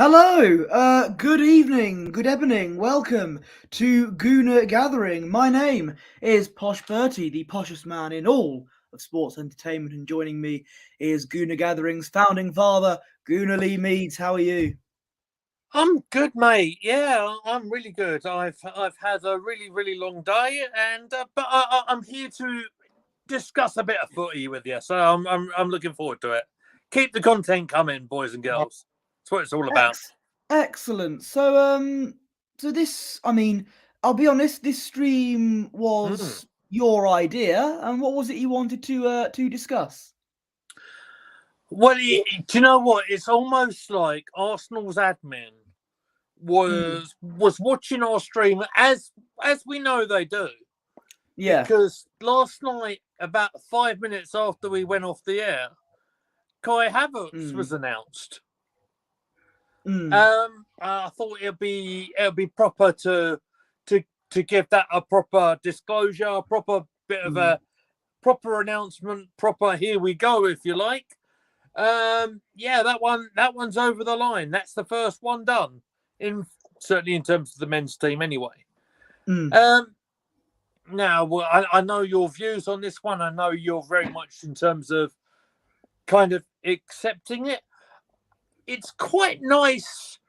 Hello, good evening, good evening, welcome to Gooner Gathering. My name is PoshBertie, the poshest man in all of sports entertainment, and joining me is Gooner Gathering's founding father, Gooner Lee Meads. How are you? I'm good, mate. Yeah, I'm really good. I've had a really long day, and I'm here to discuss a bit of footy with you. So I'm looking forward to it. Keep the content coming, boys and girls. That's what it's all about. Excellent. So this, I'll be honest, this stream Mm. was your idea, and what was it you wanted to discuss? Well, do you know what? It's almost like Arsenal's admin Mm, was watching our stream as we know they do, yeah. because last night, about 5 minutes after we went off the air, Kai Havertz Mm, was announced. mm, I thought it'll be proper to give that a proper disclosure, a proper bit of mm, a proper announcement, proper here we go, if you like. Yeah, that one's over the line. That's the first one done, in certainly in terms of the men's team, anyway. mm. Um, Now, well, I know your views on this one. I know you're very much in terms of kind of accepting it. It's quite nice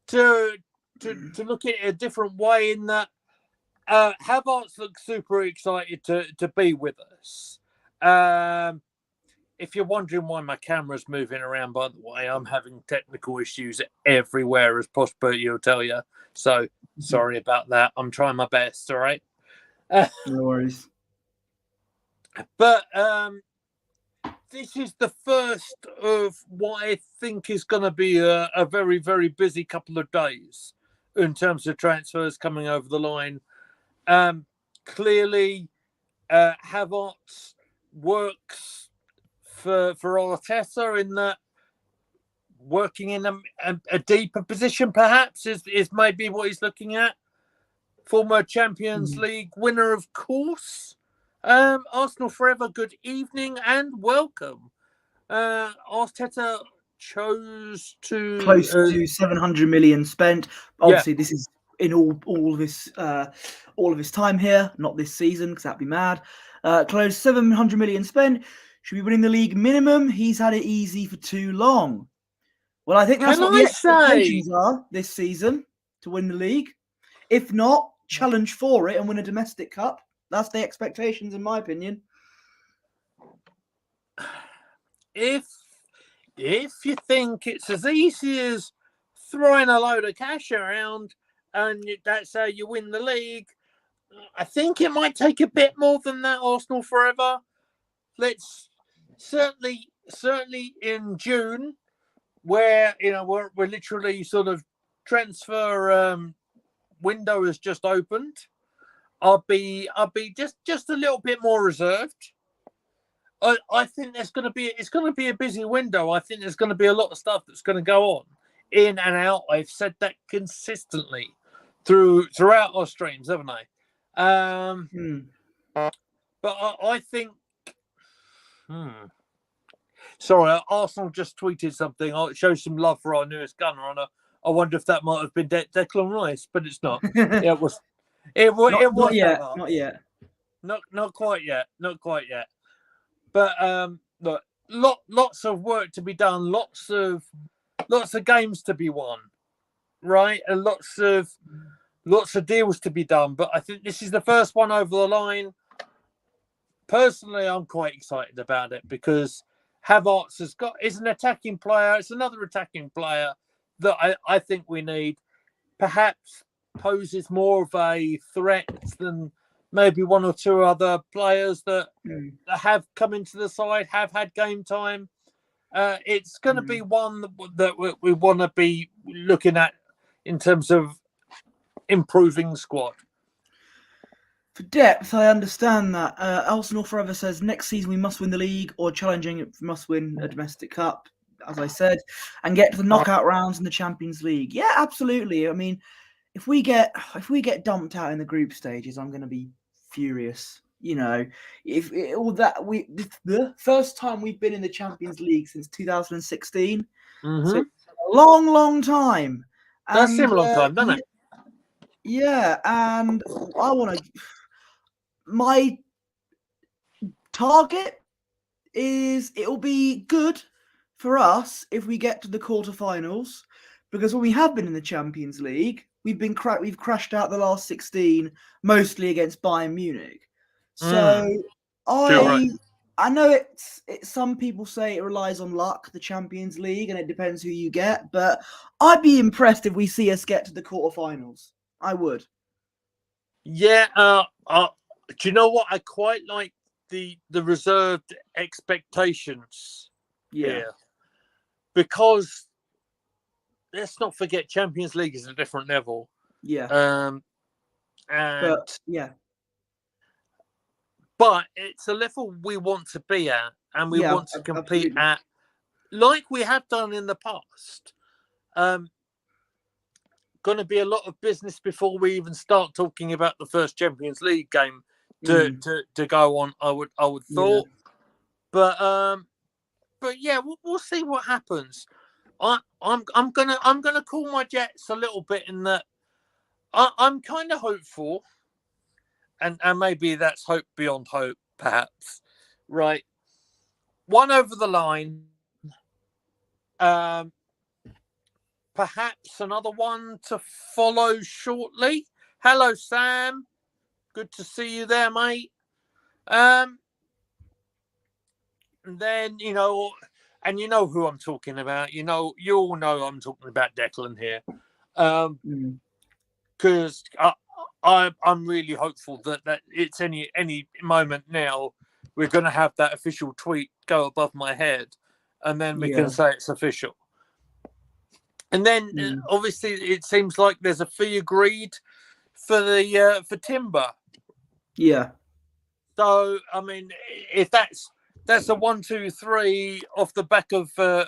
to to look at it a different way, in that Havertz looks super excited to be with us. If you're wondering why my camera's moving around, by the way, I'm having technical issues everywhere, as PoshBertie will tell you. So sorry about that. I'm trying my best. All right. No worries. But this is the first of what I think is going to be a very busy couple of days in terms of transfers coming over the line. Clearly, Havertz works for Arteta, in that working in a deeper position, perhaps, is maybe what he's looking at. Former Champions Mm. League winner, of course. Arsenal forever. Good evening and welcome. Arteta chose to, Close to 700 million spent. yeah. Obviously, this is in all of his time here, not this season, because that'd be mad. Close 700 million spent. Should be winning the league minimum. He's had it easy for too long. Well, I think that's Can what the I say? expectations are this season, to win the league. If not, challenge for it and win a domestic cup. That's the expectations, in my opinion. if if you think it's as easy as throwing a load of cash around and that's how you win the league, I think it might take a bit more than that. Arsenal forever. Let's certainly in June, where we're literally sort of transfer window has just opened. I'll be just a little bit more reserved. I think it's going to be a busy window. I think there's going to be a lot of stuff that's going to go on in and out. I've said that consistently throughout our streams, haven't I? Hmm. But I think. Sorry, Arsenal just tweeted something. It shows some love for our newest gunner. I wonder if that might have been Declan Rice, but it's not. Yeah, it was. It Not was yet. Havertz. Not yet. Not quite yet. Not quite yet. But look, lots of work to be done. Lots of games to be won, right? And lots of deals to be done. But I think this is the first one over the line. Personally, I'm quite excited about it, because Havertz is an attacking player. It's another attacking player that I think we need. Perhaps poses more of a threat than maybe one or two other players that have come into the side, have had game time. It's going to be one that we want to be looking at in terms of improving squad. For depth, I understand that. Arsenal Forever says next season we must win the league, or challenging must win a domestic cup, as I said, and get to the knockout rounds in the Champions League. Yeah, absolutely. I mean, if we get dumped out in the group stages, I'm going to be furious. You know, if all that the first time we've been in the Champions League since 2016, so Mm-hmm. long, long time. Does And seem a long time, doesn't it? yeah, and I want to. My target is it'll be good for us if we get to the quarterfinals, because when we have been in the Champions League, we've crashed out the last 16 mostly against Bayern Munich. So Right. I know it's some people say it relies on luck, the Champions League, and it depends who you get, but I'd be impressed if we see us get to the quarterfinals. I would. Yeah. Do you know what? I quite like the reserved expectations here, because let's not forget Champions League is a different level. Yeah. And but it's a level we want to be at, and we want to compete at, like we have done in the past. Going to be a lot of business before we even start talking about the first Champions League game to go on. I would thought, but yeah, we'll see what happens. I'm gonna call my Jets a little bit in that I'm kind of hopeful, and maybe that's hope beyond hope, perhaps. Right, one over the line. Perhaps another one to follow shortly. Hello, Sam. Good to see you there, mate. And then, and you know who I'm talking about. You all know I'm talking about Declan here. Because I'm really hopeful that it's any moment now we're going to have that official tweet go above my head, and then we can say it's official. And then obviously it seems like there's a fee agreed for Timber. Yeah. So I mean, if that's a 1, 2, 3 off the back of out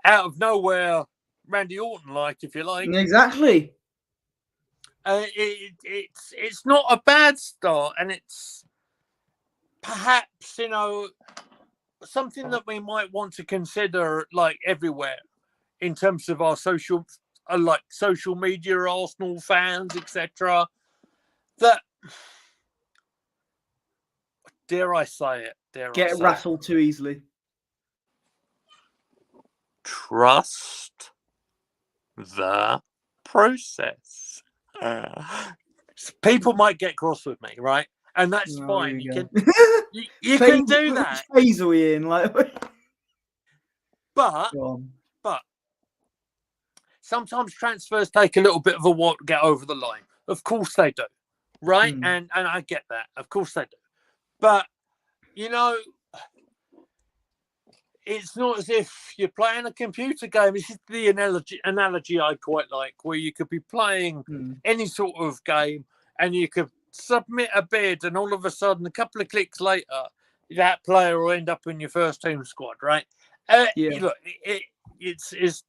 of nowhere, Randy Orton, like, if you like. Exactly. It's not a bad start, and it's perhaps something that we might want to consider, like, everywhere in terms of our social media, Arsenal fans, etc. That, dare I say it? Get rattled too easily. Trust the process. People might get cross with me, right? And that's fine. You can do that. Phase are we in? Like, but sometimes transfers take a little bit of a while to get over the line. Of course they do, right? And I get that. Of course they do. But it's not as if you're playing a computer game. This is the analogy I quite like, where you could be playing any sort of game and you could submit a bid, and all of a sudden, a couple of clicks later, that player will end up in your first team squad, right? Look, it's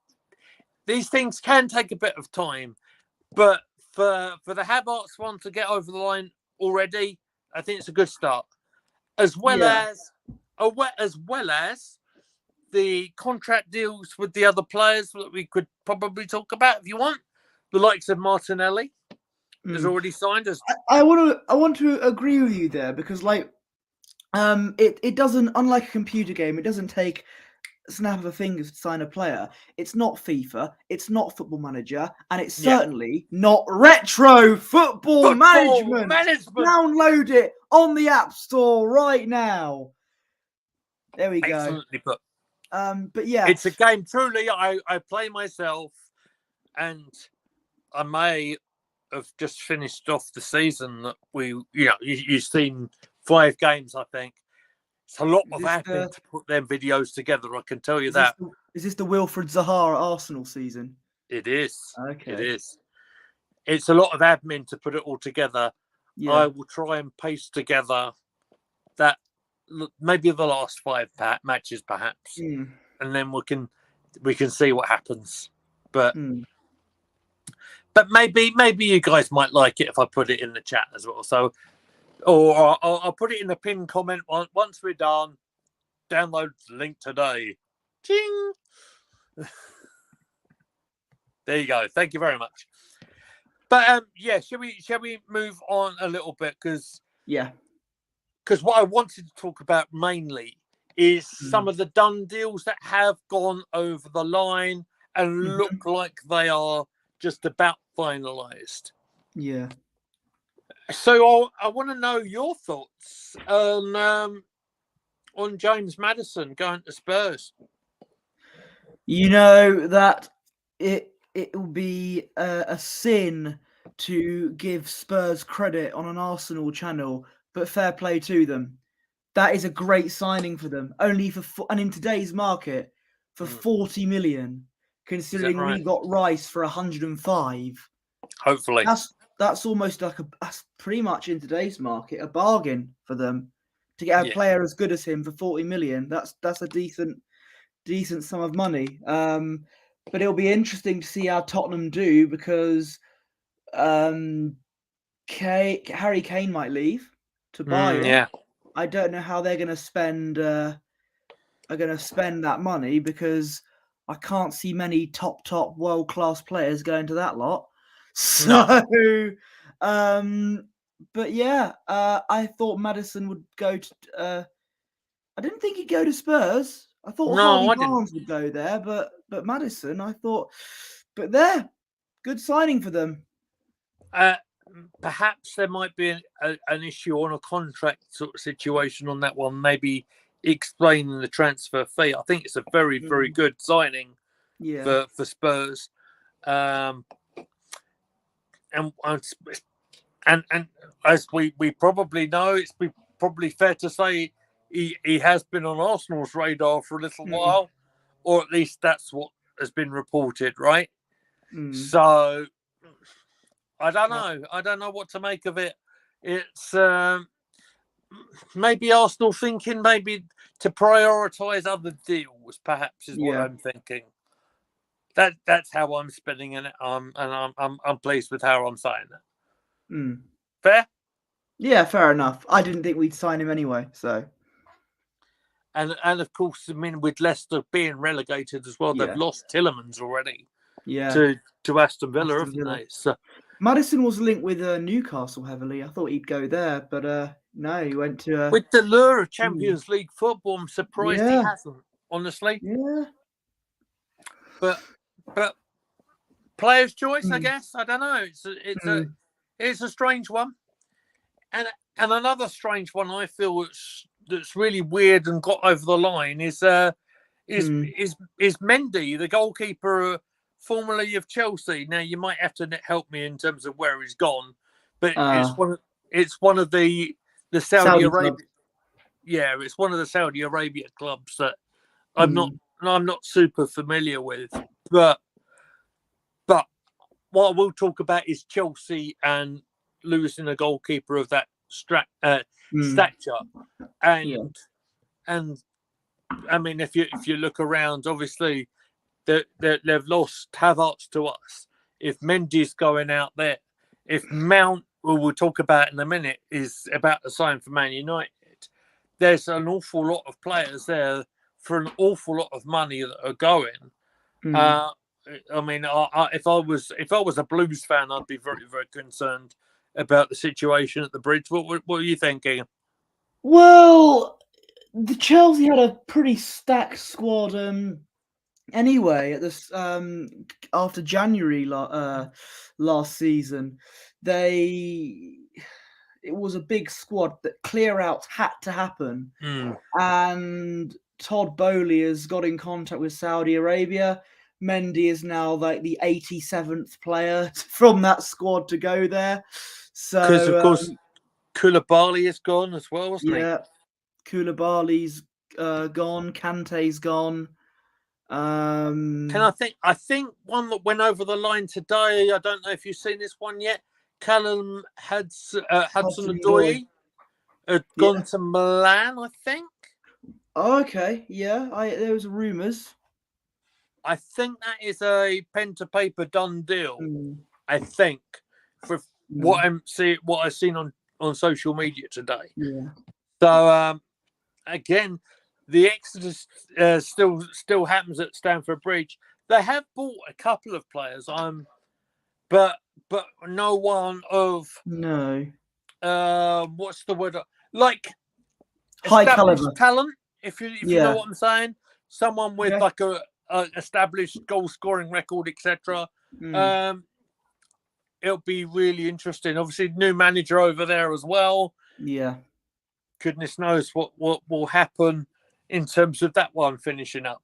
these things can take a bit of time, but for the Havertz one to get over the line already, I think it's a good start. As well as the contract deals with the other players that we could probably talk about if you want. The likes of Martinelli is already signed. I want to agree with you there, because it doesn't, unlike a computer game, it doesn't take a snap of a finger to sign a player. It's not FIFA, it's not Football Manager, and it's certainly not Retro Football Management. Download it on the App Store right now. There we go. Excellently put. But yeah, it's a game. Truly, I play myself, and I may have just finished off the season that you've seen 5 games. I think it's a lot of admin to put them videos together. I can tell you that. Is this the Wilfred Zaha Arsenal season? It is. Okay. It is. It's a lot of admin to put it all together. Yeah. I will try and paste together that. Maybe the last 5 matches, perhaps, and then we can see what happens. But maybe you guys might like it if I put it in the chat as well. So, or I'll put it in the pinned comment once we're done. Download the link today. Ching. There you go. Thank you very much. But yeah, shall we move on a little bit because what I wanted to talk about mainly is some of the done deals that have gone over the line and look like they are just about finalised. Yeah. So I want to know your thoughts on James Maddison going to Spurs. You know that it will be a sin to give Spurs credit on an Arsenal channel, but fair play to them. That is a great signing for them. Only and in today's market for 40 million, considering right? we got Rice for 105. Hopefully, that's almost like that's pretty much in today's market a bargain for them to get a player as good as him for 40 million. That's a decent sum of money. But it'll be interesting to see how Tottenham do because Harry Kane might leave to Bayern. Yeah. I don't know how they're going to spend that money because I can't see many top world-class players going to that lot. So, but yeah, I thought Maddison would go to. I didn't think he'd go to Spurs. I thought Harvey Barnes would go there, but Maddison, I thought, but there, good signing for them. Perhaps there might be an issue on a contract sort of situation on that one. Maybe explaining the transfer fee. I think it's a very, very good signing for Spurs. And as we probably know, it's probably fair to say he has been on Arsenal's radar for a little while, or at least that's what has been reported, right? So I don't know. I don't know what to make of it. It's maybe Arsenal thinking maybe to prioritise other deals, perhaps is what I'm thinking. That's how I'm spinning it. And I'm pleased with how I'm saying it. Fair? Yeah, fair enough. I didn't think we'd sign him anyway, so. And of course, I mean, with Leicester being relegated as well, they've lost Tielemans already. To Aston Villa, haven't they? So Maddison was linked with Newcastle heavily. I thought he'd go there, but no, he went to. With the lure of Champions League football, I'm surprised he hasn't. Honestly. Yeah. But player's choice, I guess. I don't know. It's a strange one. And another strange one I feel that's really weird and got over the line is Mendy, the goalkeeper formerly of Chelsea. Now you might have to help me in terms of where he's gone, but it's one of the Saudi Arabia. Yeah, it's one of the Saudi Arabia clubs that I'm not super familiar with, but what I will talk about is Chelsea and losing a goalkeeper of that stature, and I mean, if you look around, obviously they've lost Havertz to us. If Mendy's going out there, if Mount, who we'll talk about in a minute, is about to sign for Man United, there's an awful lot of players there for an awful lot of money that are going. I mean, if I was a Blues fan, I'd be very, very concerned about the situation at the Bridge. What are you thinking? Well, the Chelsea had a pretty stacked squad. Anyway, at this after January last season, it was a big squad that clear outs had to happen, and Todd Bowley has got in contact with Saudi Arabia. Mendy is now like the 87th player from that squad to go there. So, because of course, Koulibaly is gone as well, wasn't he? Yeah, Koulibaly's gone. Kante's gone. I think one that went over the line today. I don't know if you've seen this one yet. Callum Hudson-Odoi had gone to Milan, I think. Oh, okay, yeah. There was rumours. I think that is a pen to paper done deal. I think for what I've seen on social media today. Yeah. So again, the exodus still happens at Stamford Bridge. They have bought a couple of players, but no one of what's the word, like high established caliber talent. If you know what I'm saying, someone with like a established goal scoring record, etc. It'll be really interesting. Obviously, new manager over there as well. Yeah. Goodness knows what will happen in terms of that one finishing up.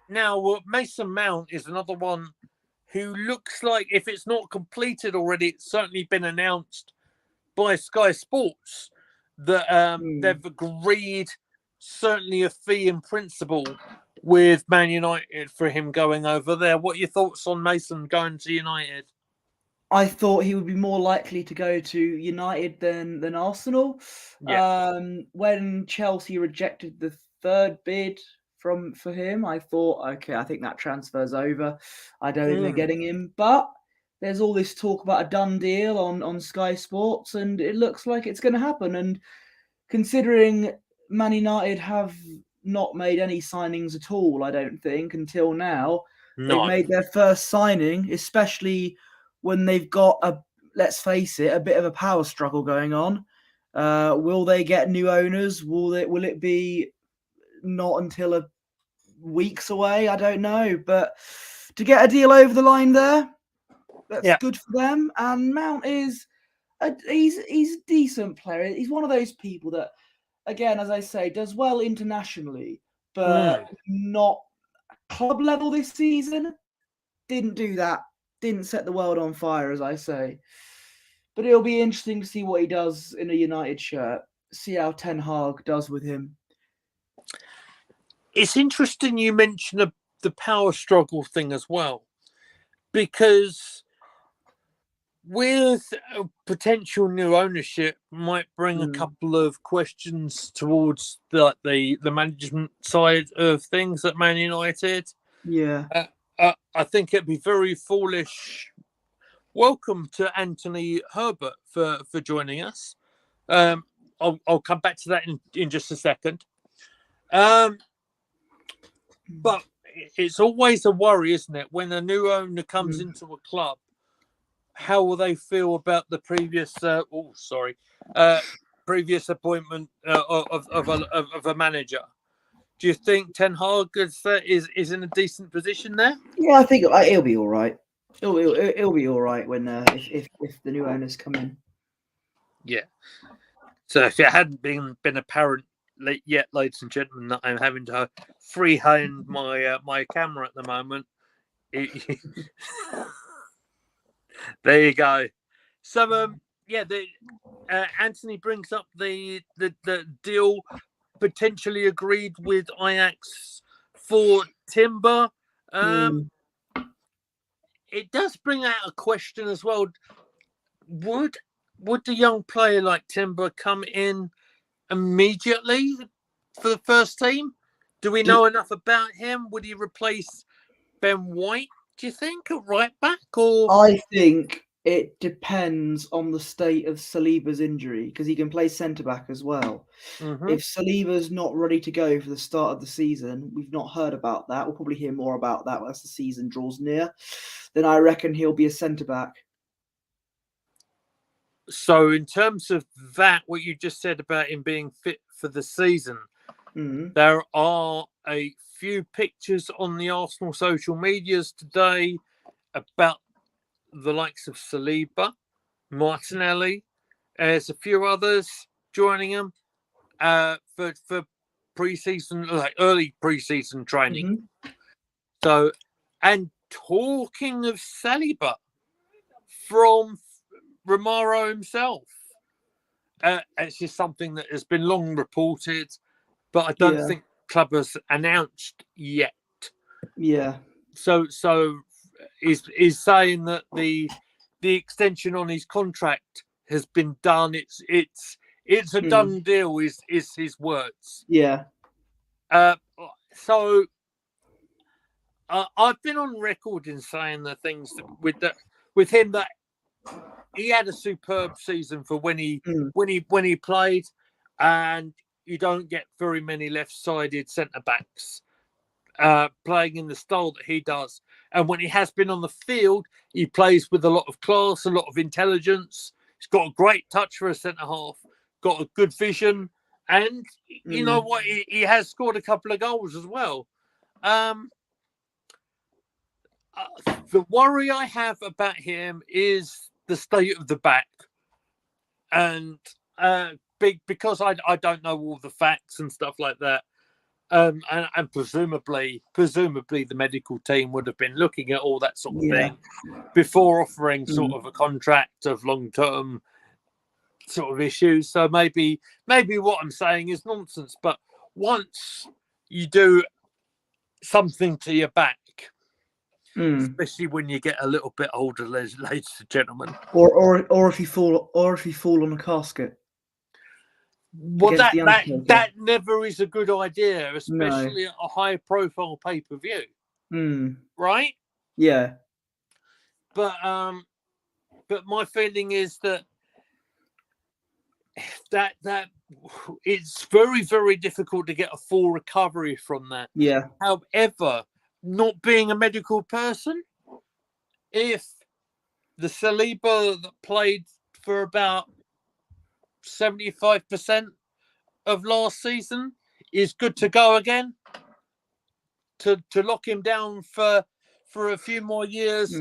Now, Mason Mount is another one who looks like, if it's not completed already, it's certainly been announced by Sky Sports that they've agreed certainly a fee in principle with Man United for him going over there. What are your thoughts on Mason going to United? I thought he would be more likely to go to United than Arsenal. Yeah. When Chelsea rejected the third bid for him, I thought, okay, I think that transfer's over. I don't think they're getting him. But there's all this talk about a done deal on Sky Sports, and it looks like it's going to happen. And considering Man United have not made any signings at all, I don't think, until now. They've made their first signing, especially when they've got let's face it, a bit of a power struggle going on. Will they get new owners? Will it be not until weeks away? I don't know. But to get a deal over the line there, that's good for them. And Mount he's a decent player. He's one of those people that, again, as I say, does well internationally, but not club level this season. Didn't do that. Didn't set the world on fire, as I say. But it'll be interesting to see what he does in a United shirt. See how Ten Hag does with him. It's interesting you mention the power struggle thing as well, because with a potential new ownership might bring a couple of questions towards the management side of things at Man United. Yeah. I think it'd be very foolish. Welcome to Anthony Herbert for joining us. I'll come back to that in just a second. But it's always a worry, isn't it, when a new owner comes into a club? How will they feel about the previous previous appointment of a manager? Do you think Ten Hag is in a decent position there? Yeah, I think it'll be all right. It'll be all right when if the new owners come in. Yeah. So if it hadn't been apparent yet, ladies and gentlemen, that I'm having to freehand my camera at the moment. There you go. So Anthony brings up the deal potentially agreed with Ajax for Timber. It does bring out a question as well. Would the young player like Timber come in immediately for the first team? Do we know enough about him? Would he replace Ben White, do you think, at right back? Or I think it depends on the state of Saliba's injury, because he can play centre-back as well. If Saliba's not ready to go for the start of the season, we've not heard about that. We'll probably hear more about that as the season draws near. Then I reckon he'll be a centre-back. So in terms of that, what you just said about him being fit for the season, there are a few pictures on the Arsenal social medias today about the likes of Saliba, Martinelli. There's a few others joining him for pre-season, like early pre-season training. So, and talking of Saliba, from Romero himself, it's just something that has been long reported, but I don't think club has announced yet. Yeah. So is saying that the extension on his contract has been done. It's a done deal. Is his words? Yeah. So I've been on record in saying the things that with him, that he had a superb season for when he played, and you don't get very many left-sided centre-backs playing in the style that he does. And when he has been on the field, he plays with a lot of class, a lot of intelligence. He's got a great touch for a centre-half, got a good vision. And you know what? He has scored a couple of goals as well. The worry I have about him is the state of the back. And because I don't know all the facts and stuff like that. And presumably the medical team would have been looking at all that sort of thing before offering sort of a contract of long-term sort of issues. So maybe what I'm saying is nonsense. But once you do something to your back, especially when you get a little bit older, ladies and gentlemen, or if you fall on a casket. Well, that never is a good idea, especially at a high-profile pay-per-view, right? Yeah. But my feeling is that it's very, very difficult to get a full recovery from that. Yeah. However, not being a medical person, if the Saliba that played for about 75% of last season is good to go again, to lock him down for a few more years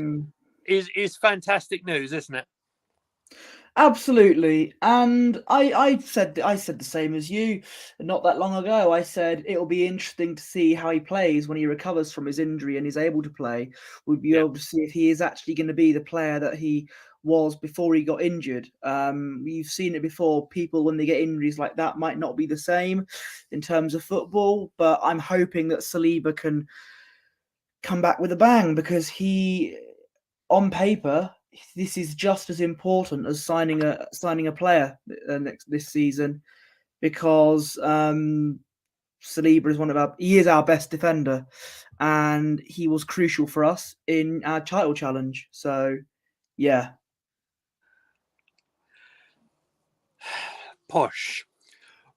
is fantastic news, isn't it? Absolutely. And I said the same as you not that long ago. I said it'll be interesting to see how he plays when he recovers from his injury and is able to play. We'll be able to see if he is actually going to be the player that he was before he got injured. You've seen it before. People, when they get injuries like that, might not be the same in terms of football. But I'm hoping that Saliba can come back with a bang, because he, on paper, this is just as important as signing a player this season, because Saliba is our best defender, and he was crucial for us in our title challenge. So, yeah. Posh,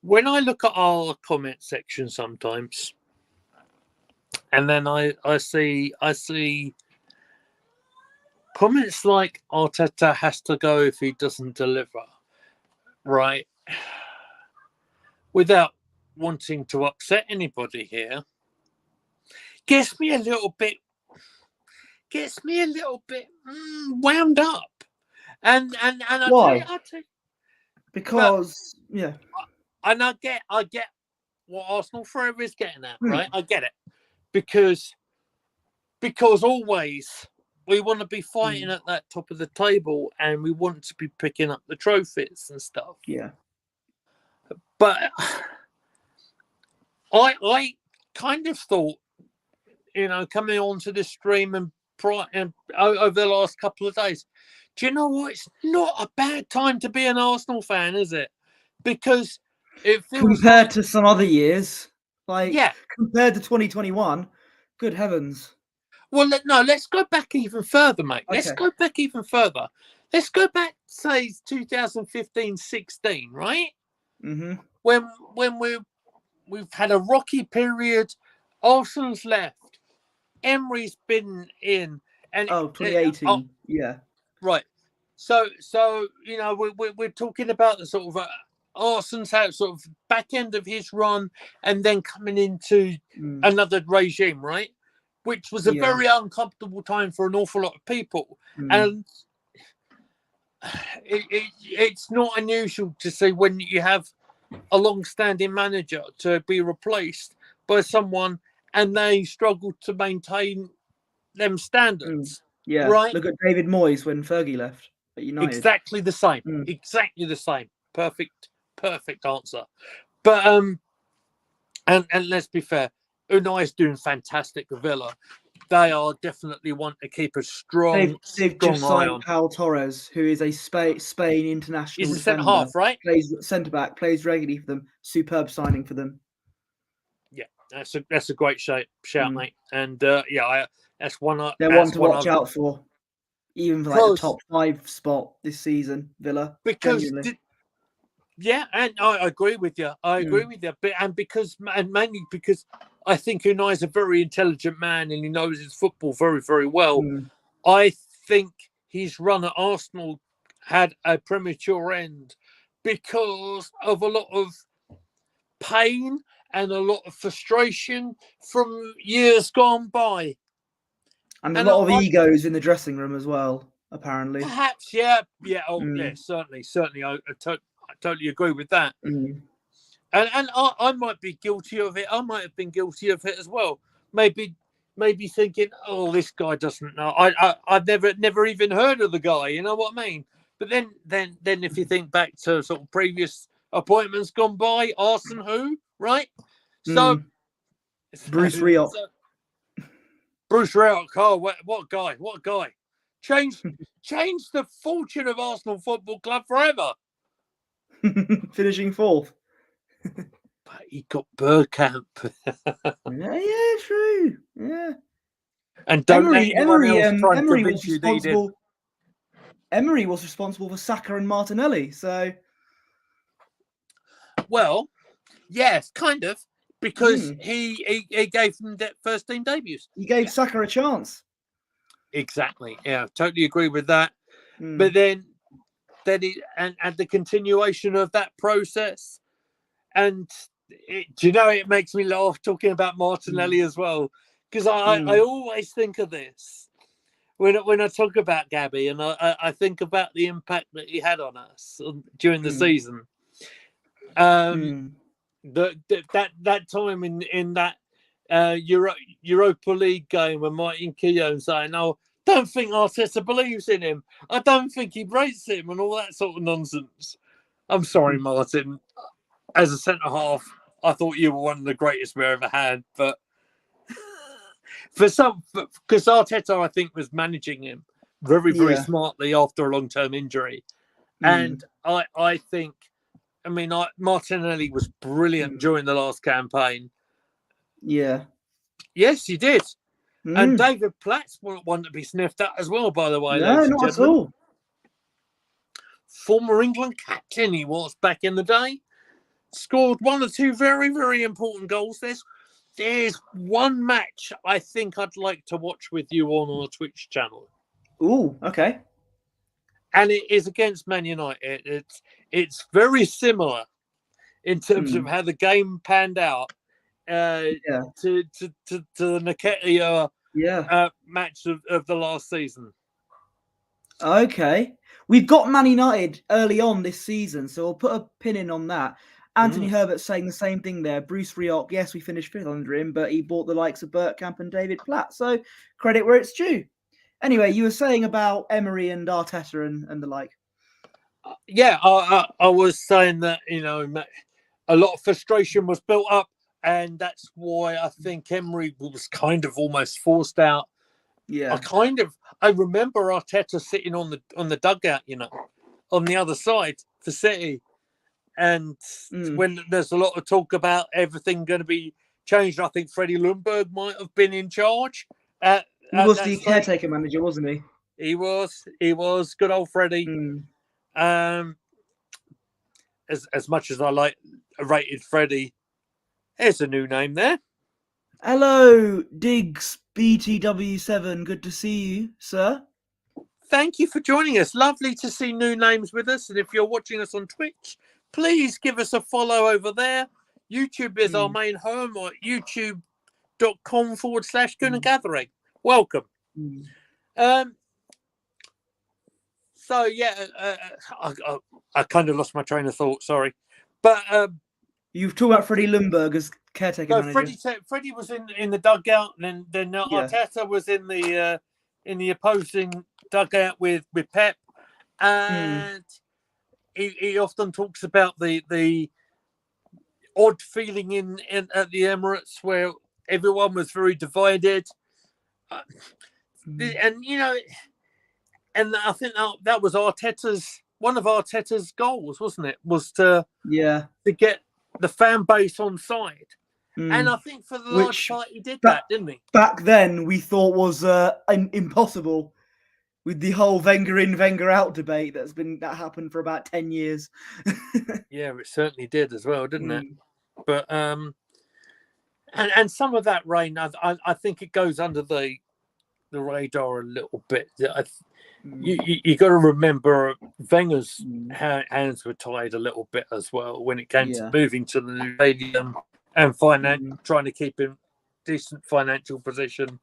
when I look at our comment section sometimes, and then I see comments like Arteta has to go if he doesn't deliver, right? Without wanting to upset anybody here, gets me a little bit wound up. And Why? I'll tell you, because and I get what Arsenal forever is getting at, right? I get it, because always we want to be fighting at that top of the table, and we want to be picking up the trophies and stuff. Yeah. But I kind of thought, coming onto this stream and over the last couple of days, do you know what? It's not a bad time to be an Arsenal fan, is it? Because it feels compared to some other years, compared to 2021, good heavens. Well, no, let's go back even further, mate. Okay. Let's go back even further. Let's go back, say, 2015-16, right? Mm-hmm. When we've had a rocky period, Arsenal's left, Emery's been in, and 2018, yeah, right. So we're talking about the sort of Arsenal's out sort of back end of his run, and then coming into another regime, right? Which was a very uncomfortable time for an awful lot of people. And it's not unusual to see when you have a long-standing manager to be replaced by someone and they struggle to maintain them standards. Yeah, right? Look at David Moyes when Fergie left at United. Exactly the same. Exactly the same. Perfect answer. But and let's be fair, Unai's doing fantastic at Villa. They are definitely want to keep a strong just eye on. Pau Torres, who is a Spain international. He's a centre half, right? Plays centre back, plays regularly for them. Superb signing for them. Yeah, that's a great shout, mate. And that's one. They're one to watch out for, even for like the top 5 spot this season. Villa, because Yeah, and I agree with you. I agree with you. But mainly because I think Unai's a very intelligent man and he knows his football very, very well. I think his run at Arsenal had a premature end because of a lot of pain and a lot of frustration from years gone by. And a lot of egos in the dressing room as well, apparently. Perhaps, yeah. Yeah, certainly. I totally agree with that. And I might be guilty of it. I might have been guilty of it as well. Maybe thinking, oh, this guy doesn't know. I've never even heard of the guy. You know what I mean? But then if you think back to sort of previous appointments gone by, Arson who, right? So Bruce Rioch. Bruce Rioch. Oh, what guy? What guy? Changed the fortune of Arsenal Football Club forever. Finishing 4th. But he got Bergkamp. yeah, true. Yeah. And don't let anyone else try and Emery convince was you that he did. Emery was responsible for Saka and Martinelli, so... Well, yes, kind of, because he gave them first team debuts. He gave Saka a chance. Exactly. Yeah, totally agree with that. But then and the continuation of that process, and it makes me laugh talking about Martinelli as well, because I always think of this when I talk about Gabby, and I think about the impact that he had on us during the season. That time in that Europa League game when Martin Keown saying, "No, don't think Arteta believes in him. I don't think he rates him," and all that sort of nonsense. I'm sorry, Martin. As a centre half, I thought you were one of the greatest we ever had, but because Arteta, I think, was managing him very, very smartly after a long-term injury, and I think. I mean, Martinelli was brilliant during the last campaign. Yeah. Yes, he did. And David Platt's one to be sniffed at as well, by the way. No, not at all. Former England captain he was back in the day. Scored one or two very, very important goals. There's one match I think I'd like to watch with you on our Twitch channel. Ooh, okay. And it is against Man United. It's very similar in terms of how the game panned out to the Nketiah match of the last season. Okay. We've got Man United early on this season, so we'll put a pin in on that. Anthony Herbert's saying the same thing there. Bruce Rioch, yes, we finished 5th under him, but he bought the likes of Bergkamp and David Platt. So credit where it's due. Anyway, you were saying about Emery and Arteta and the like. Yeah, I was saying that, a lot of frustration was built up, and that's why I think Emery was kind of almost forced out. Yeah. I remember Arteta sitting on the dugout, on the other side for City. And when there's a lot of talk about everything going to be changed, I think Freddie Ljungberg might have been in charge. He was the caretaker manager, wasn't he? He was. Good old Freddie. As much as I rated Freddie, here's a new name there. Hello, Diggs BTW7. Good to see you, sir. Thank you for joining us. Lovely to see new names with us. And if you're watching us on Twitch, please give us a follow over there. YouTube is our main home, or youtube.com/Gooner Gathering. Welcome. So, yeah, I kind of lost my train of thought. Sorry. But you've talked about Freddie Ljungberg as caretaker manager. Freddie was in the dugout, and then Arteta was in the opposing dugout with Pep. And he often talks about the odd feeling in at the Emirates where everyone was very divided, and and I think that was one of Arteta's goals, wasn't it? Was to get the fan base on side, and I think for the large part he did that, didn't he? Back then we thought was impossible. with the whole Wenger in, Wenger out debate that happened for about 10 years. Yeah, it certainly did as well, didn't it? Mm. But and some of that reign, I think it goes under the radar a little bit. You got to remember Wenger's hands were tied a little bit as well when it came to moving to the new stadium and trying to keep him decent financial position.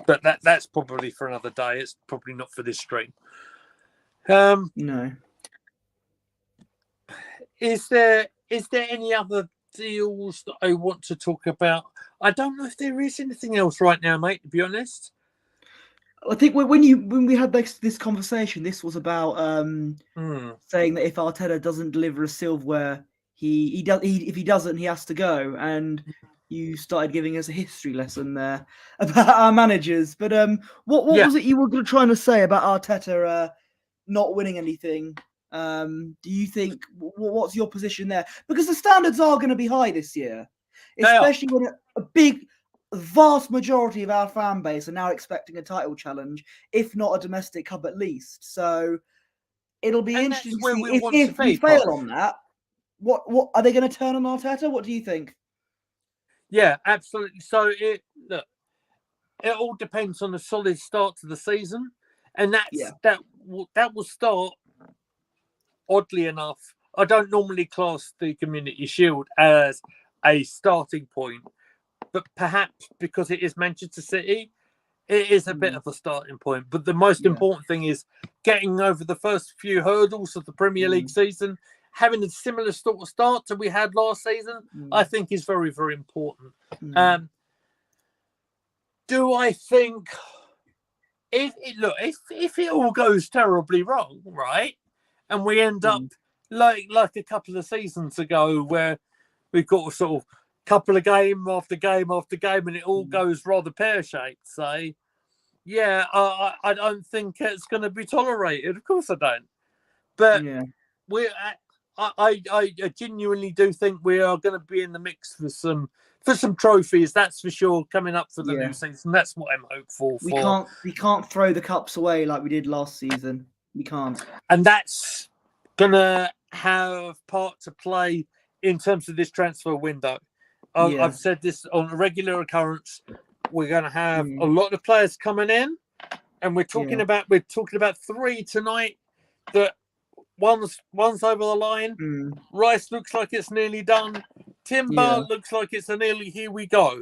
But that's probably for another day. It's probably not for this stream. No. Is there any other deals that I want to talk about? I don't know if there is anything else right now, mate, to be honest. I think when we had this conversation, this was about saying that if Arteta doesn't deliver a silverware, if he doesn't, he has to go. And you started giving us a history lesson there about our managers. But what was it you were trying to say about Arteta not winning anything? Do you think what's your position there? Because the standards are going to be high this year, especially when a vast majority of our fan base are now expecting a title challenge, if not a domestic cup at least. So it'll be interesting to see if we fail on that. What are they going to turn on Arteta? What do you think? Yeah, absolutely. So it all depends on a solid start to the season, and that will start. Oddly enough, I don't normally class the Community Shield as a starting point, but perhaps because it is Manchester City, it is a bit of a starting point. But the most important thing is getting over the first few hurdles of the Premier League season, having a similar sort of start to we had last season, I think is very, very important. Do I think if it all goes terribly wrong, right, and we end up like a couple of seasons ago where we've got a sort of couple of game after game after game and it all goes rather pear-shaped, say, I don't think it's going to be tolerated. Of course I don't. But I genuinely do think we are going to be in the mix for some trophies, that's for sure, coming up for the new season. That's what I'm hopeful for. We can't throw the cups away like we did last season. We can't. And that's gonna have part to play in terms of this transfer window. I've said this on a regular occurrence. We're going to have a lot of players coming in, and we're talking about three tonight. That one's over the line. Rice looks like it's nearly done. Timber looks like it's a nearly here we go.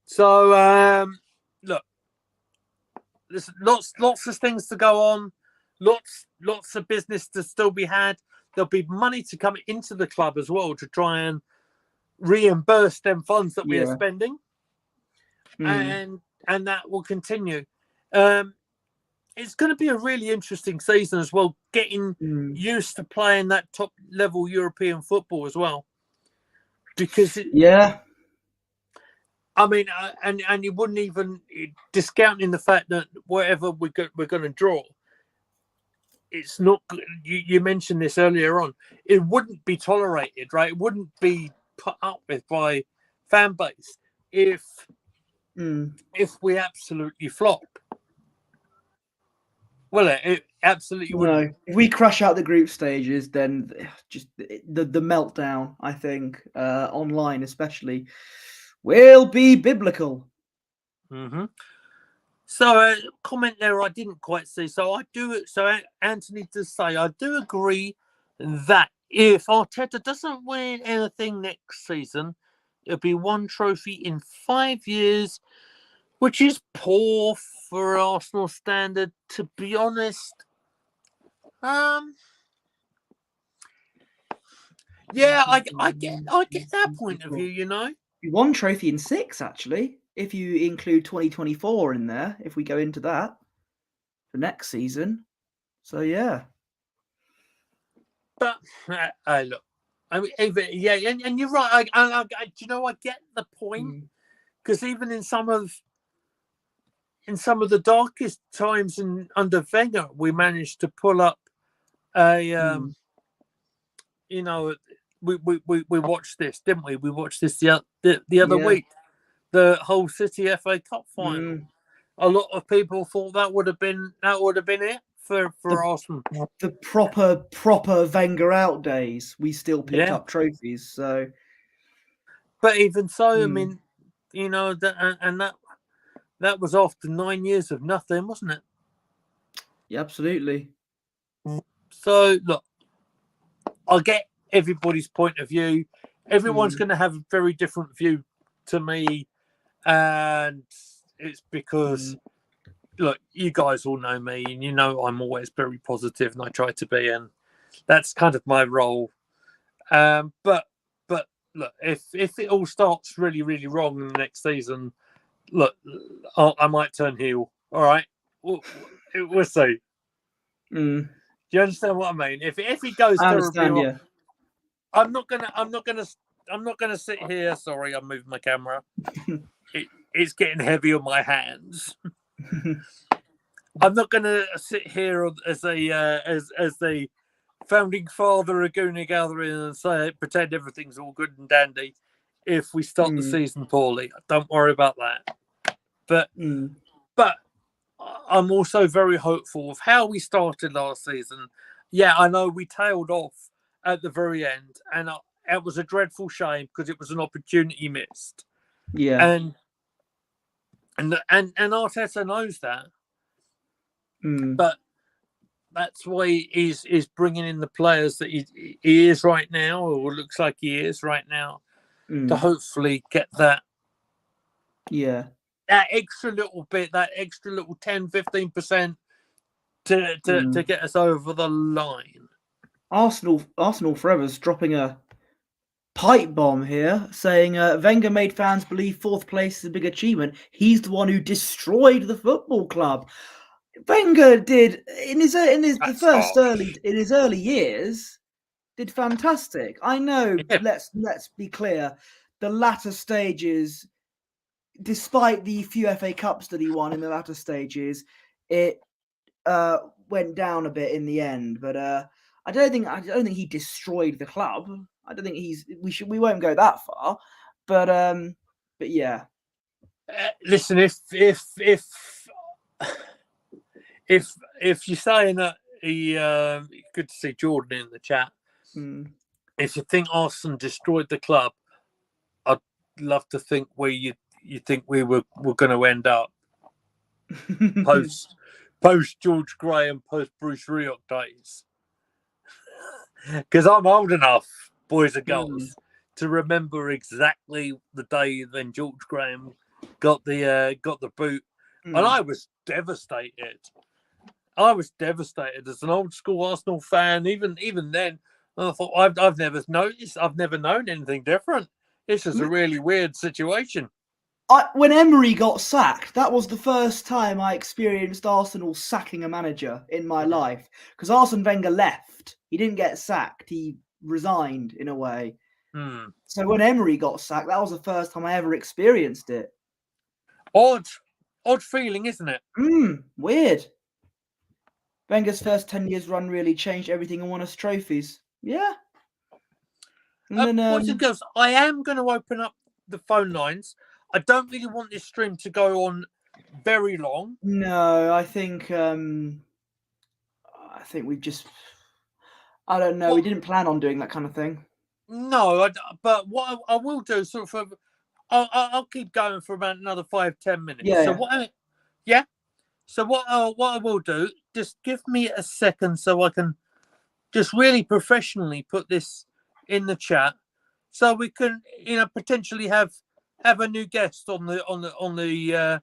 So look, there's lots of things to go on. Lots of business to still be had. There'll be money to come into the club as well to try and reimburse them funds that we are spending, and that will continue. It's going to be a really interesting season as well, getting used to playing that top level European football as well, because I mean, and you wouldn't even discounting the fact that whatever we're going to draw. It's not. You mentioned this earlier on. It wouldn't be tolerated, right? It wouldn't be put up with by fan base if we absolutely flop. Well, it absolutely wouldn't. If we crash out the group stages, then just the meltdown, I think, online especially, will be biblical. So a comment there I didn't quite see. So Anthony does say, I do agree that if Arteta doesn't win anything next season, it'll be one trophy in 5 years, which is poor for Arsenal standard, to be honest. I get that point of view, you know. One trophy in 6, actually, if you include 2024 in there, if we go into that for next season. So, yeah. But, look, I mean, and you're right. I you know, I get the point, because even in some of the darkest times under Wenger, we managed to pull up a, you know, we watched this, didn't we? We watched this the other week, the whole City FA Cup final. a lot of people thought that would have been it for Arsenal. The proper Wenger out days, we still picked up trophies. So, but even so, I mean, that was after 9 years of nothing, wasn't it? Yeah, absolutely. So look, I get everybody's point of view. Everyone's going to have a very different view to me, and it's because look, you guys all know me, and you know I'm always very positive, and I try to be, and that's kind of my role. But look, if it all starts really, really wrong in the next season, look, I might turn heel. All right, we'll see. Do you understand what I mean? If he goes terribly wrong, I'm not gonna sit here. Sorry, I'm moving my camera. It's getting heavy on my hands. I'm not gonna sit here as the founding father of Goonie Gathering and pretend everything's all good and dandy if we start the season poorly. Don't worry about that. But I'm also very hopeful of how we started last season. Yeah, I know we tailed off at the very end, and it was a dreadful shame because it was an opportunity missed. Yeah, and Arteta knows that, but that's why he's bringing in the players that he is right now, or looks like he is right now, to hopefully get that. Yeah. That extra little bit, that extra little 10-15% to get us over the line. Arsenal Forever's dropping a pipe bomb here, saying Wenger made fans believe fourth place is a big achievement. He's the one who destroyed the football club. Wenger did in his early years did fantastic. I know. Yeah. Let's be clear. The latter stages, despite the few FA Cups that he won in the latter stages, it went down a bit in the end. But I don't think he destroyed the club. I don't think we won't go that far. But yeah. Listen, if you're saying that good to see Jordan in the chat. If you think Arsenal destroyed the club, I'd love to think where you think we were going to end up post George Graham, post Bruce Rioch days. Because I'm old enough, boys and girls, to remember exactly the day when George Graham got the boot, and I was devastated. I was devastated as an old school Arsenal fan. Even then, I thought I've never known anything different. This is a really weird situation. When Emery got sacked, that was the first time I experienced Arsenal sacking a manager in my life. Because Arsene Wenger left. He didn't get sacked. He resigned in a way. So when Emery got sacked, that was the first time I ever experienced it. Odd feeling, isn't it? Weird. Wenger's first 10 years run really changed everything and won us trophies. Yeah. Boys and girls, I am going to open up the phone lines. I don't really want this stream to go on very long. No, I think we just, I don't know. We didn't plan on doing that kind of thing. No, but what I will do, sort of, I'll keep going for about another 5-10 minutes. Yeah. So what I will do, just give me a second so I can just really professionally put this in the chat, so we can, potentially have a new guest on the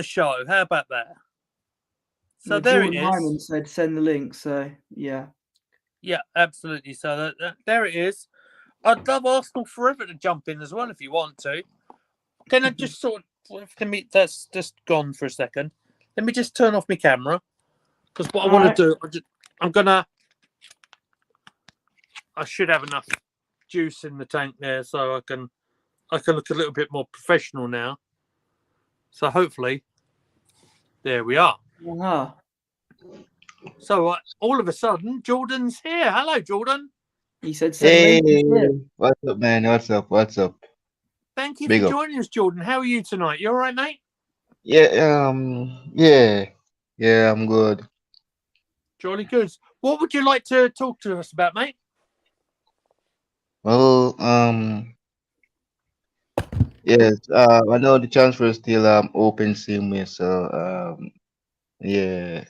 show. How about that? So there it is. Hyman said send the link. So yeah. Yeah, absolutely. So there it is. I'd love Arsenal Forever to jump in as well if you want to. Can I just that's just gone for a second. Let me just turn off my camera, because what I want to do, I should have enough juice in the tank there, so I can look a little bit more professional now. So hopefully, there we are. Wow. So all of a sudden, Jordan's here. Hello, Jordan. He said, "Hey, what's up, man? What's up? Thank you for joining us, Jordan. How are you tonight? You all right, mate?" Yeah, I'm good. Jolly good. What would you like to talk to us about, mate? Well, yes, I know the transfer is still open same way, so yeah,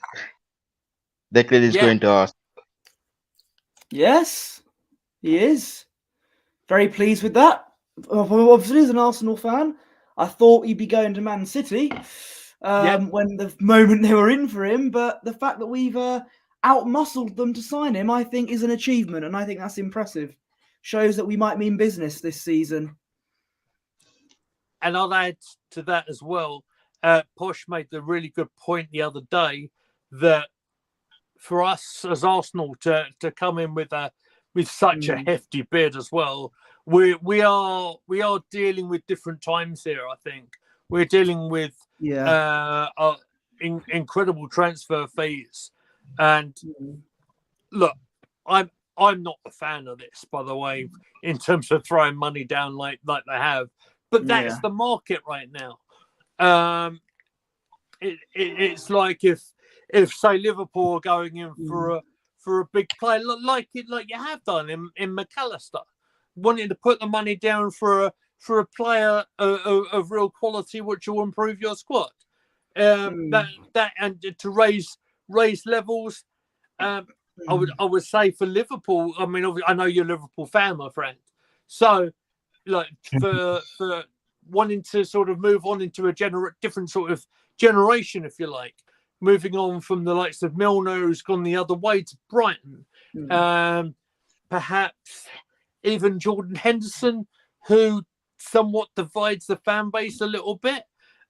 Declan is Yeah, going to us. Yes, he is. Very pleased with that. Obviously, as an Arsenal fan, I thought he'd be going to Man City when the moment they were in for him. But the fact that we've outmuscled them to sign him, I think, is an achievement, and I think that's impressive. Shows that we might mean business this season. and I'll add to that as well. Posh made the really good point the other day that for us as Arsenal to come in with such a hefty bid as well, we are dealing with different times here. I think we're dealing with incredible transfer fees, and look, I'm not a fan of this, by the way, in terms of throwing money down like they have, but that's the market right now. It's like if say Liverpool are going in for a big player like you have done in McAllister, wanting to put the money down for a player of real quality which will improve your squad. That and to raise levels. I would say for Liverpool. I mean, I know you're a Liverpool fan, my friend. So, like for wanting to sort of move on into a different sort of generation, if you like, moving on from the likes of Milner, who's gone the other way to Brighton, perhaps even Jordan Henderson, who somewhat divides the fan base a little bit.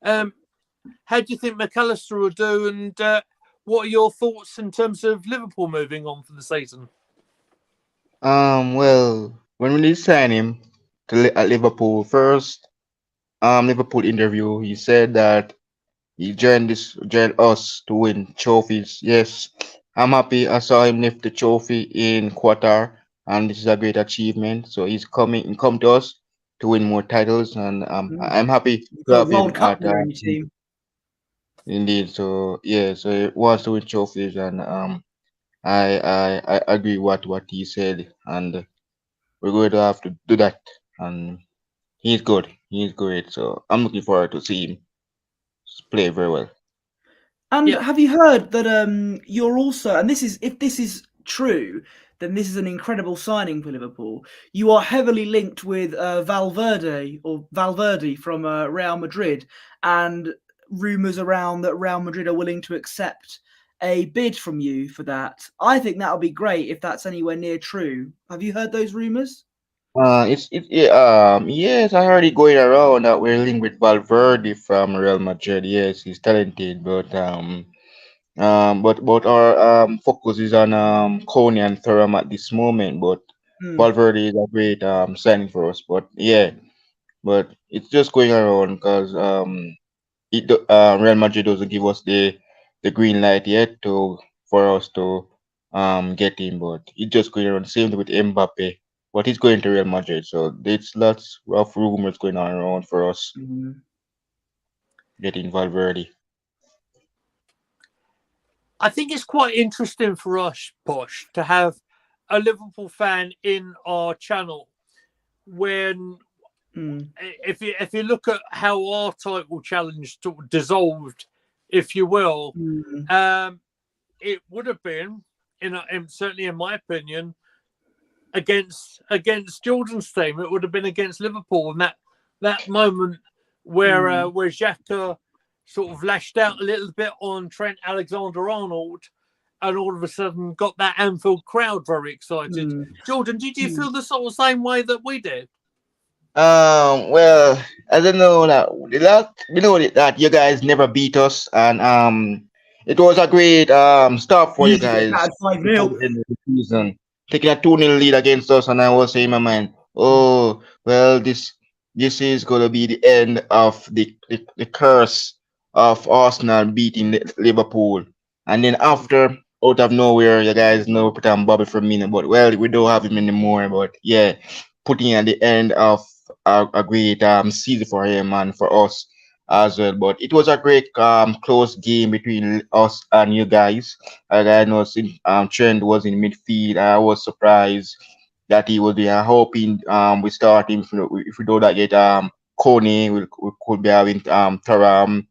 How do you think McAllister will do, and what are your thoughts in terms of Liverpool moving on for the season? Well, when we did sign him at Liverpool first, Liverpool interview, he said that he joined us to win trophies. Yes, I'm happy. I saw him lift the trophy in Qatar, and this is a great achievement. So he come to us to win more titles, and I'm happy You've to got a have him World Cup at winner in your team. indeed. So yeah, so he wants to win trophies, and I agree what he said, and we're going to have to do that. And he's good. He's great. So I'm looking forward to see him play very well. And Yeah. have you heard that you're also, and this is, if this is true, then this is an incredible signing for Liverpool. You are heavily linked with Valverde from Real Madrid, and rumours around that Real Madrid are willing to accept a bid from you for that. I think that would be great if that's anywhere near true. Have you heard those rumours? Yes, I heard it going around that we're linked with Valverde from Real Madrid. Yes, he's talented, but our focus is on Coney and Thuram at this moment. But Valverde is a great signing for us. But yeah, but it's just going around because Real Madrid doesn't give us the green light yet to for us to get him, but it's just going around. Same with Mbappe, but he's going to Real Madrid, so there's lots of rumors going on around for us getting Valverde. I think it's quite interesting for us, Posh, to have a Liverpool fan in our channel when if you look at how our title challenge dissolved, if you will, it would have been, certainly in my opinion, against Jordan's team. It would have been against Liverpool, and that moment where Xhaka sort of lashed out a little bit on Trent Alexander-Arnold, and all of a sudden got that Anfield crowd very excited. Jordan, did you feel the sort of same way that we did? Well, I don't know that we know that you guys never beat us, and it was a great start for you Easy get guys battered 5-0. before the end of the season, taking a 2-0 lead against us, and I was saying in my mind, oh well, this is gonna be the end of the curse of Arsenal beating Liverpool, and then after. Out of nowhere, you guys know put on Bobby Firmino, but well, we don't have him anymore. But yeah, putting at the end of a great season for him and for us. as well. But it was a great close game between us and you guys. I know Trent was in midfield. I was surprised that he was there. Hoping we start him if we do that yet Coney we could be having Taram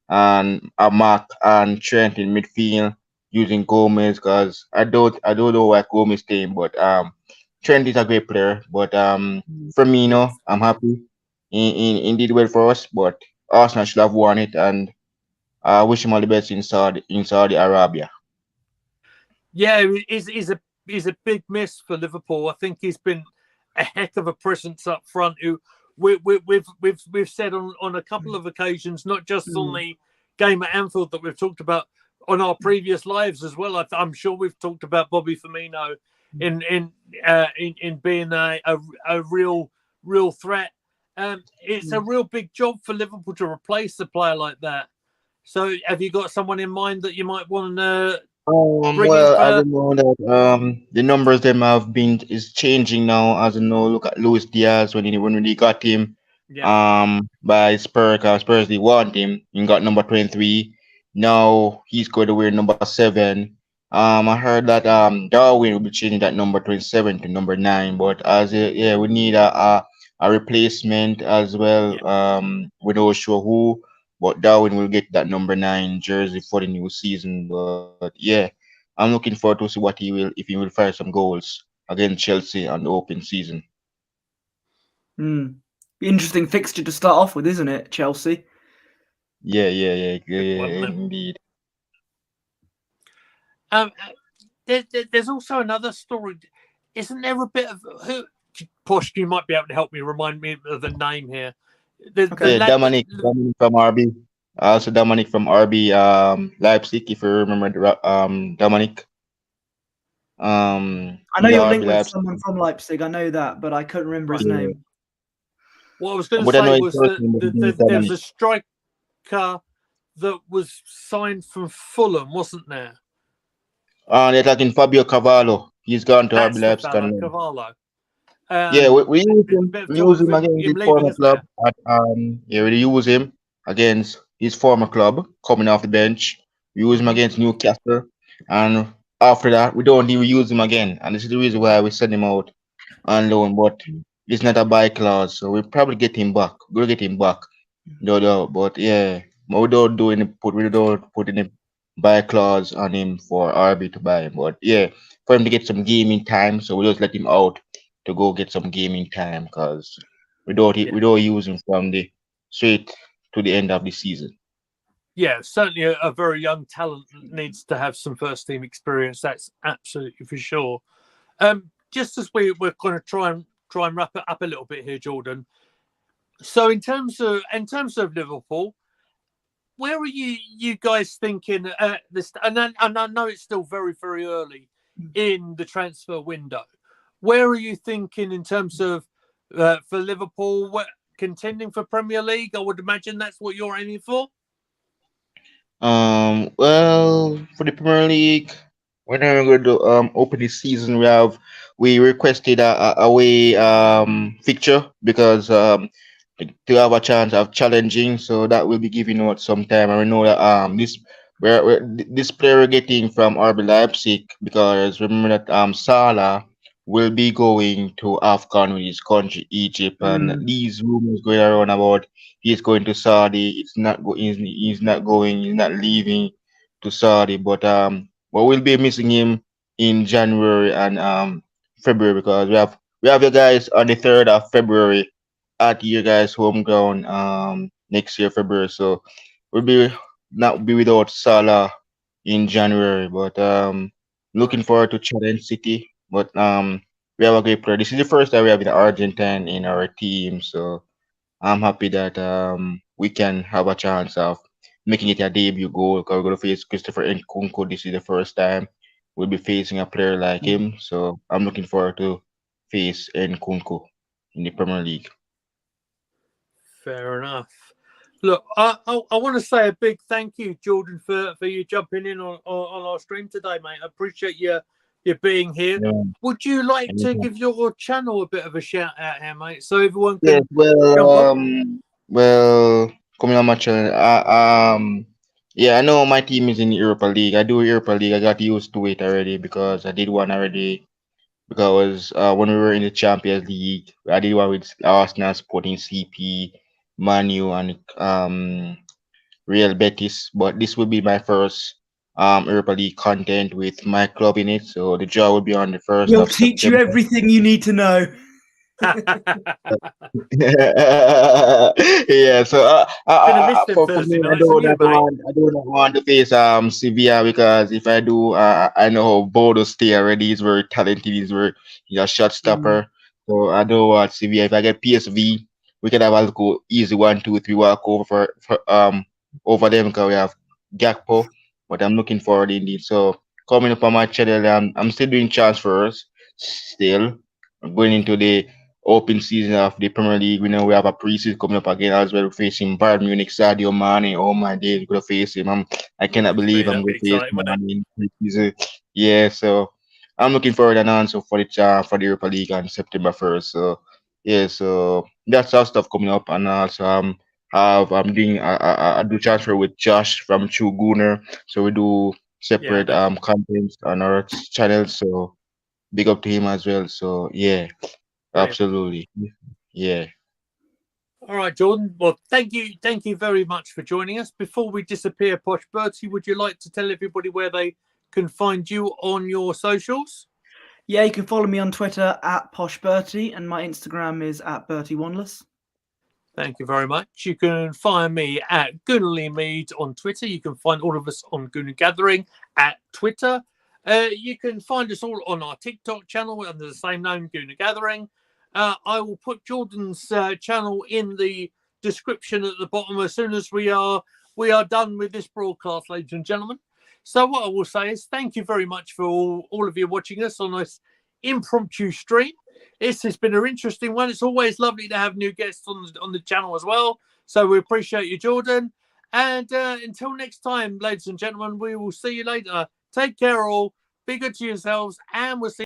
and Mark and Trent in midfield using Gomez because I don't know why Gomez staying, but Trent is a great player. But Firmino, I'm happy. He did well for us, but Arsenal should have won it, and I wish him all the best in Saudi Arabia. Yeah, he's a big miss for Liverpool. I think he's been a heck of a presence up front. Who we've said on a couple of occasions, not just on the game at Anfield that we've talked about on our previous lives as well. I'm sure we've talked about Bobby Firmino in being a real threat. It's a real big job for Liverpool to replace a player like that. So, have you got someone in mind that you might want to bring in Well, I for? don't know that the numbers them have been is changing now. As you know, look at Luis Diaz when we got him Yeah. by Spurs, 'cause Spurs they want him. He got number 23. Now he's going to wear number 7. I heard that Darwin will be changing that number 27 to number 9. But yeah, we need a replacement as well. Yeah. We're not sure who, but Darwin will get that number 9 jersey for the new season. But yeah, I'm looking forward to see what if he will fire some goals against Chelsea on the open season. Interesting fixture to start off with, isn't it, Chelsea? Yeah, Wasn't it? indeed. There's also another story. Isn't there a bit of who? Posh, you might be able to help me. Remind me of the name here. Yeah, Dominic from RB. Also Dominic from RB Leipzig, if you remember Dominic. I know He's you're RB linked with Leipzig. someone from Leipzig. I know that, but I couldn't remember his Right. name. What I was going to But I know say his was first name was that there was Dominic. a striker that was signed from Fulham, wasn't there? They're talking Fabio Cavallo. He's gone to RB That's the Leipzig fella, and Cavallo. yeah, we use him. Bit of We trouble use with him against him his leaving, former isn't club. there? Yeah, we use him against his former club coming off the bench. We use him against Newcastle, and after that, we don't even use him again. And this is the reason why we send him out on loan. But it's not a buy clause, so we'll probably get him back. We'll get him back. No. But yeah, but we don't put any buy clause on him for RB to buy him. But yeah, for him to get some gaming time, so we just let him out to go get some gaming time because we don't use him from the straight to the end of the season. Yeah, certainly a very young talent needs to have some first team experience. That's absolutely for sure. Just as we're going to try and wrap it up a little bit here, Jordan. So in terms of Liverpool, where are you guys thinking this? And I know it's still very very early in the transfer window. Where are you thinking in terms of for Liverpool contending for Premier League? I would imagine that's what you're aiming for. Well, for the Premier League, when we're going to open this season, we requested a away fixture because to have a chance of challenging, so that will be giving out some time. And we know that this player we're getting from RB Leipzig because remember that Salah will be going to AFCON with his country Egypt, and these rumors going around about he's going to Saudi. He's not leaving to Saudi, but we'll be missing him in January and February because we have you guys on the 3rd of February at your guys' home ground next year February. So we'll be not be without Salah in January, but looking forward to Challenge City. But we have a great player. This is the first time we have an Argentine in our team, so I'm happy that we can have a chance of making it a debut goal because we're going to face Christopher Nkunku. This is the first time we'll be facing a player like him. So I'm looking forward to face Nkunku in the Premier League. Fair enough. Look, I want to say a big thank you, Jordan, for you jumping in on our stream today, mate. I appreciate you being here. Yeah. Would you like to give your channel a bit of a shout out here, mate, so everyone can? Yes, well, coming on my channel. Yeah, I know my team is in the Europa League. I do Europa League. I got used to it already because I did one already. Because when we were in the Champions League, I did one with Arsenal, Sporting CP, Manu, and Real Betis. But this will be my first Europa League content with my club in it. So the draw will be on the 1st We'll of teach you September. everything you need to know. Yeah, so Gonna miss them for Thursday me, nights, and you, mate. I do not want to face Sevilla because if I do, I know how Bodo stay already. He's very talented. He's a shot stopper. So I don't want Sevilla. If I get PSV, we can have a go easy 1, 2, 3 walk over over them because we have Gakpo. But I'm looking forward indeed. So coming up on my channel, I'm still doing transfers. Still, I'm going into the open season of the Premier League. We know we have a pre-season coming up again as well, facing Bayern Munich, Sadio Mane. Oh my days, we're gonna face him. I cannot believe I'm That'd be gonna face exciting, wouldn't it? Mane in pre-season. Yeah, so I'm looking forward and also for the Europa League on September 1st. So yeah, so that's our stuff coming up, and also I'm doing I do transfer with Josh from True Gooner, so we do Yeah, I separate bet. contents on our channel. So big up to him as well. So yeah. Brilliant. Absolutely. Yeah. All right, Jordan. Well, thank you very much for joining us. Before we disappear, PoshBertie, would you like to tell everybody where they can find you on your socials? Yeah, you can follow me on Twitter at PoshBertie, and my Instagram is at BertieWanless. Thank you very much. You can find me at Goonerly Mead on Twitter. You can find all of us on Gooner Gathering at Twitter. You can find us all on our TikTok channel under the same name, Gooner Gathering. I will put Jordan's channel in the description at the bottom as soon as we are done with this broadcast, ladies and gentlemen. So what I will say is thank you very much for all of you watching us on this impromptu stream. This has been an interesting one. It's always lovely to have new guests on the channel as well. So we appreciate you, Jordan. And until next time, ladies and gentlemen, we will see you later. Take care all. Be good to yourselves, and we'll see